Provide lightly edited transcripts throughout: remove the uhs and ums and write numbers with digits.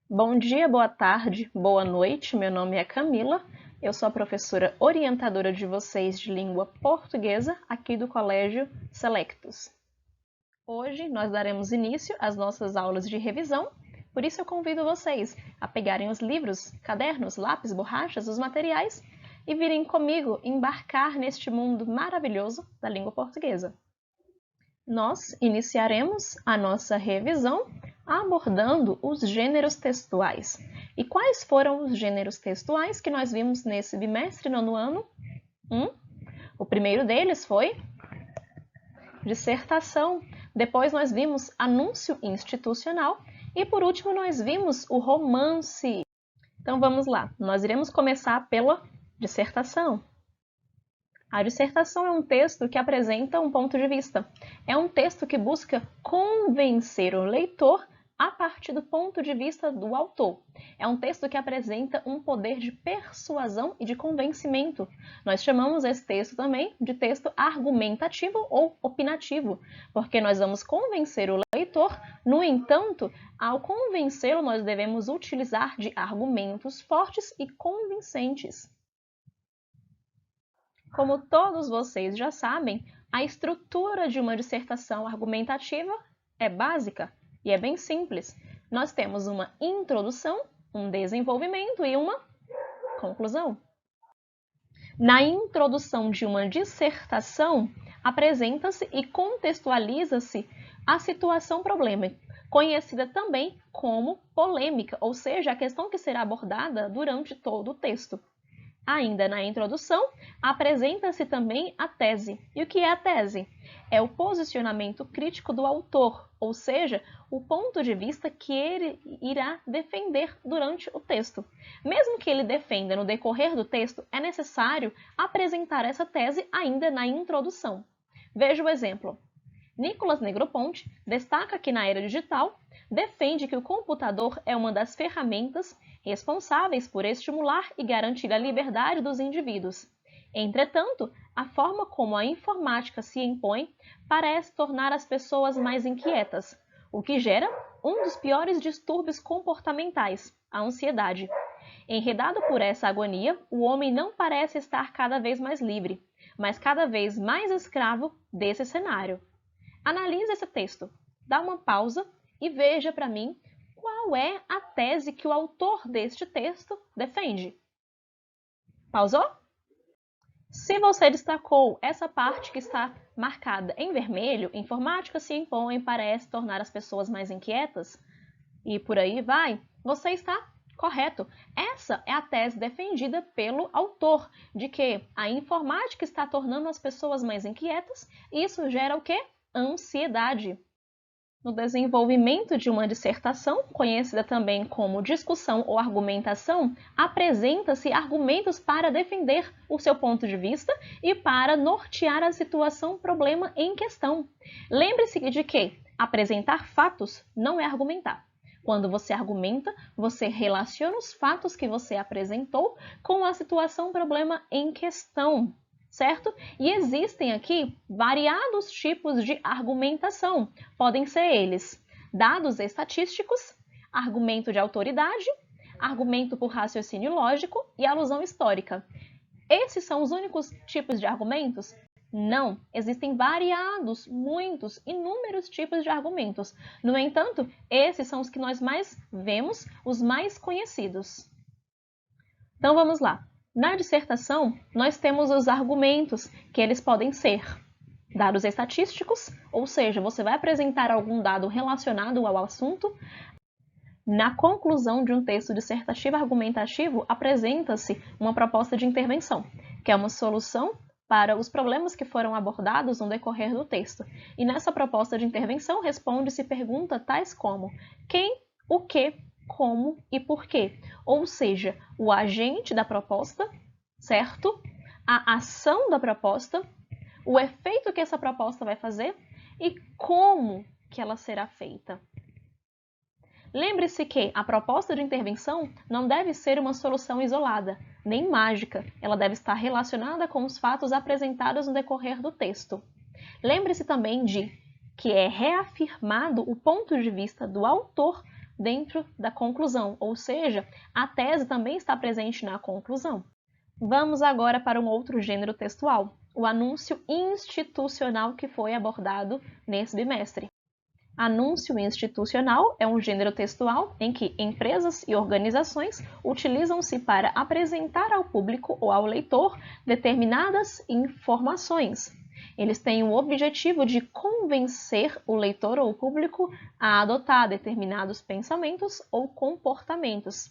Bom dia, boa tarde, boa noite. Meu nome é Camila. Eu sou a professora orientadora de vocês de língua portuguesa aqui do Colégio Selectus. Hoje nós daremos início às nossas aulas de revisão, por isso eu convido vocês a pegarem os livros, cadernos, lápis, borrachas, os materiais e virem comigo embarcar neste mundo maravilhoso da língua portuguesa. Nós iniciaremos a nossa revisão abordando os gêneros textuais. E quais foram os gêneros textuais que nós vimos nesse bimestre nono ano? O primeiro deles foi dissertação. Depois nós vimos anúncio institucional. E por último nós vimos o romance. Então vamos lá, nós iremos começar pela dissertação. A dissertação é um texto que apresenta um ponto de vista. É um texto que busca convencer o leitor a partir do ponto de vista do autor. É um texto que apresenta um poder de persuasão e de convencimento. Nós chamamos esse texto também de texto argumentativo ou opinativo, porque nós vamos convencer o leitor. No entanto, ao convencê-lo, nós devemos utilizar de argumentos fortes e convincentes. Como todos vocês já sabem, a estrutura de uma dissertação argumentativa é básica e é bem simples. Nós temos uma introdução, um desenvolvimento e uma conclusão. Na introdução de uma dissertação, apresenta-se e contextualiza-se a situação-problema, conhecida também como polêmica, ou seja, a questão que será abordada durante todo o texto. Ainda na introdução, apresenta-se também a tese. E o que é a tese? É o posicionamento crítico do autor, ou seja, o ponto de vista que ele irá defender durante o texto. Mesmo que ele defenda no decorrer do texto, é necessário apresentar essa tese ainda na introdução. Veja o exemplo. Nicolas Negroponte destaca que na era digital, defende que o computador é uma das ferramentas responsáveis por estimular e garantir a liberdade dos indivíduos. Entretanto, a forma como a informática se impõe parece tornar as pessoas mais inquietas, o que gera um dos piores distúrbios comportamentais, a ansiedade. Enredado por essa agonia, o homem não parece estar cada vez mais livre, mas cada vez mais escravo desse cenário. Analise esse texto, dá uma pausa e veja para mim qual é a tese que o autor deste texto defende. Pausou? Se você destacou essa parte que está marcada em vermelho, informática se impõe, parece tornar as pessoas mais inquietas, e por aí vai, você está correto. Essa é a tese defendida pelo autor, de que a informática está tornando as pessoas mais inquietas, e isso gera o quê? Ansiedade. No desenvolvimento de uma dissertação, conhecida também como discussão ou argumentação, apresenta-se argumentos para defender o seu ponto de vista e para nortear a situação-problema em questão. Lembre-se de que apresentar fatos não é argumentar. Quando você argumenta, você relaciona os fatos que você apresentou com a situação-problema em questão. Certo? E existem aqui variados tipos de argumentação. Podem ser eles dados estatísticos, argumento de autoridade, argumento por raciocínio lógico e alusão histórica. Esses são os únicos tipos de argumentos? Não, existem variados, muitos, inúmeros tipos de argumentos. No entanto, esses são os que nós mais vemos, os mais conhecidos. Então vamos lá. Na dissertação, nós temos os argumentos, que eles podem ser dados estatísticos, ou seja, você vai apresentar algum dado relacionado ao assunto. Na conclusão de um texto dissertativo argumentativo, apresenta-se uma proposta de intervenção, que é uma solução para os problemas que foram abordados no decorrer do texto. E nessa proposta de intervenção, responde-se perguntas tais como quem, o que, como e por quê. Ou seja, o agente da proposta, certo? A ação da proposta, o efeito que essa proposta vai fazer e como que ela será feita. Lembre-se que a proposta de intervenção não deve ser uma solução isolada, nem mágica. Ela deve estar relacionada com os fatos apresentados no decorrer do texto. Lembre-se também de que é reafirmado o ponto de vista do autor dentro da conclusão, ou seja, a tese também está presente na conclusão. Vamos agora para um outro gênero textual, o anúncio institucional que foi abordado nesse bimestre. Anúncio institucional é um gênero textual em que empresas e organizações utilizam-se para apresentar ao público ou ao leitor determinadas informações. Eles têm o objetivo de convencer o leitor ou o público a adotar determinados pensamentos ou comportamentos.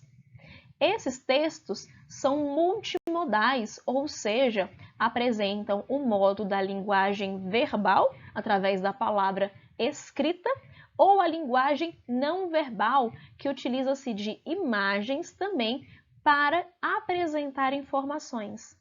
Esses textos são multimodais, ou seja, apresentam o modo da linguagem verbal, através da palavra escrita, ou a linguagem não verbal, que utiliza-se de imagens também para apresentar informações.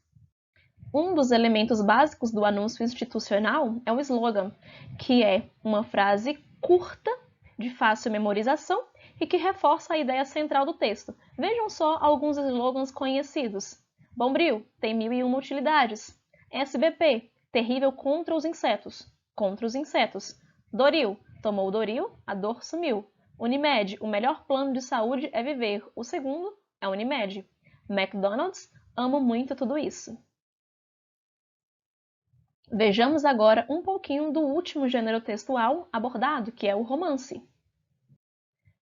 Um dos elementos básicos do anúncio institucional é o slogan, que é uma frase curta, de fácil memorização e que reforça a ideia central do texto. Vejam só alguns slogans conhecidos. Bombril, tem 1001 utilidades. SBP, terrível contra os insetos. Contra os insetos. Doril, tomou Doril, a dor sumiu. Unimed, o melhor plano de saúde é viver. O segundo é Unimed. McDonald's, amo muito tudo isso. Vejamos agora um pouquinho do último gênero textual abordado, que é o romance.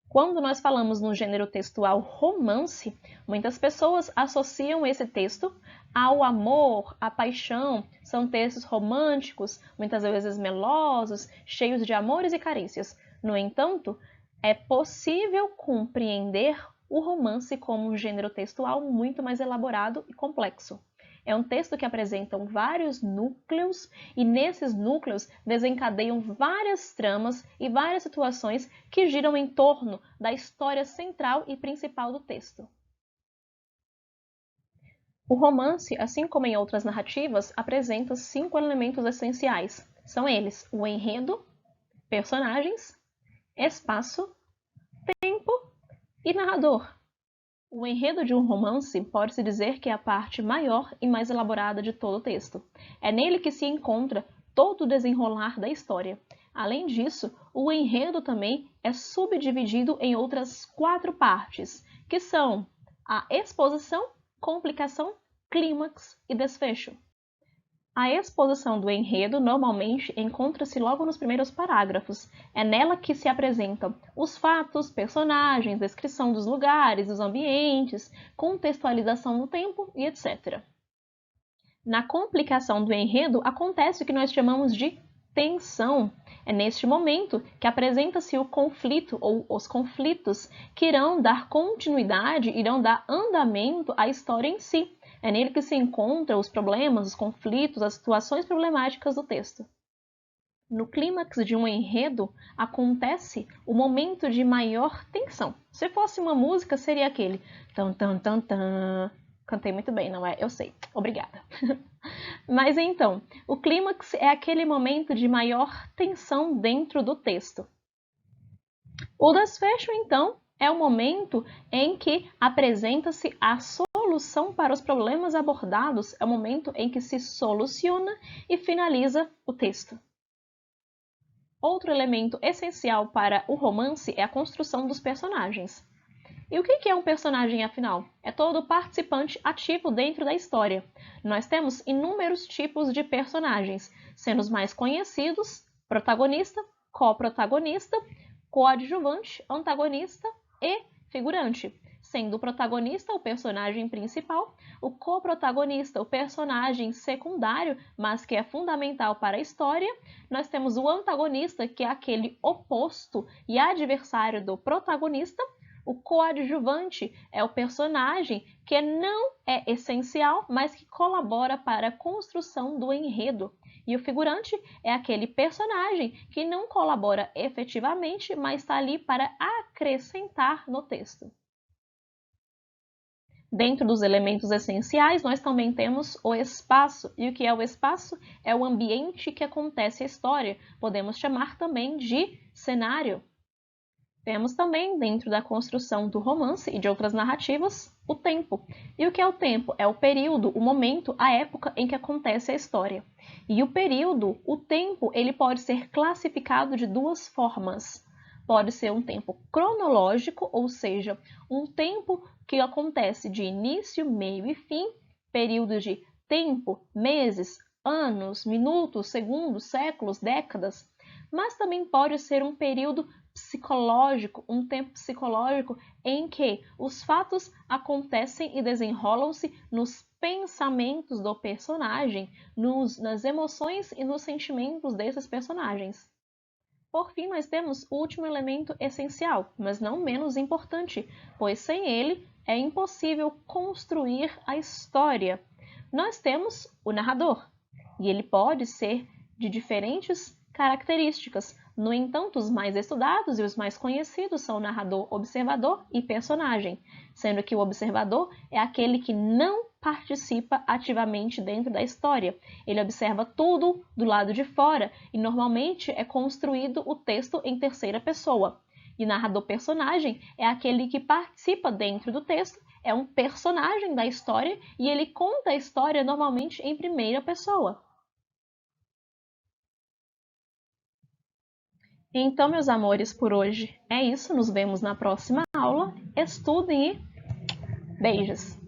Quando nós falamos no gênero textual romance, muitas pessoas associam esse texto ao amor, à paixão. São textos românticos, muitas vezes melosos, cheios de amores e carícias. No entanto, é possível compreender o romance como um gênero textual muito mais elaborado e complexo. É um texto que apresenta vários núcleos e nesses núcleos desencadeiam várias tramas e várias situações que giram em torno da história central e principal do texto. O romance, assim como em outras narrativas, apresenta 5 elementos essenciais. São eles: o enredo, personagens, espaço, tempo e narrador. O enredo de um romance pode-se dizer que é a parte maior e mais elaborada de todo o texto. É nele que se encontra todo o desenrolar da história. Além disso, o enredo também é subdividido em outras 4 partes, que são a exposição, complicação, clímax e desfecho. A exposição do enredo normalmente encontra-se logo nos primeiros parágrafos. É nela que se apresentam os fatos, personagens, descrição dos lugares, dos ambientes, contextualização do tempo e etc. Na complicação do enredo acontece o que nós chamamos de tensão. É neste momento que apresenta-se o conflito ou os conflitos que irão dar continuidade, irão dar andamento à história em si. É nele que se encontram os problemas, os conflitos, as situações problemáticas do texto. No clímax de um enredo, acontece o momento de maior tensão. Se fosse uma música, seria aquele tan tan tan tan. Cantei muito bem, não é? Eu sei. Obrigada. Mas então, o clímax é aquele momento de maior tensão dentro do texto. O desfecho, então, é o momento em que apresenta-se a solução para os problemas abordados, é o momento em que se soluciona e finaliza o texto. Outro elemento essencial para o romance é a construção dos personagens. E o que é um personagem, afinal? É todo participante ativo dentro da história. Nós temos inúmeros tipos de personagens, sendo os mais conhecidos: protagonista, coprotagonista, coadjuvante, antagonista e figurante, sendo o protagonista o personagem principal, o coprotagonista o personagem secundário, mas que é fundamental para a história. Nós temos o antagonista, que é aquele oposto e adversário do protagonista. O coadjuvante é o personagem que não é essencial, mas que colabora para a construção do enredo. E o figurante é aquele personagem que não colabora efetivamente, mas está ali para acrescentar no texto. Dentro dos elementos essenciais, nós também temos o espaço. E o que é o espaço? É o ambiente que acontece a história. Podemos chamar também de cenário. Temos também, dentro da construção do romance e de outras narrativas, o tempo. E o que é o tempo? É o período, o momento, a época em que acontece a história. E o período, o tempo, ele pode ser classificado de 2 formas. pode ser um tempo cronológico, ou seja, um tempo que acontece de início, meio e fim, períodos de tempo, meses, anos, minutos, segundos, séculos, décadas, mas também pode ser um período psicológico, um tempo psicológico em que os fatos acontecem e desenrolam-se nos pensamentos do personagem, nas emoções e nos sentimentos desses personagens. Por fim, nós temos o último elemento essencial, mas não menos importante, pois sem ele é impossível construir a história. Nós temos o narrador, e ele pode ser de diferentes características. No entanto, os mais estudados e os mais conhecidos são o narrador, observador e personagem, sendo que o observador é aquele que não participa ativamente dentro da história. Ele observa tudo do lado de fora e normalmente é construído o texto em terceira pessoa. E narrador-personagem é aquele que participa dentro do texto, é um personagem da história e ele conta a história normalmente em primeira pessoa. Então, meus amores, por hoje é isso. Nos vemos na próxima aula. Estudem e beijos!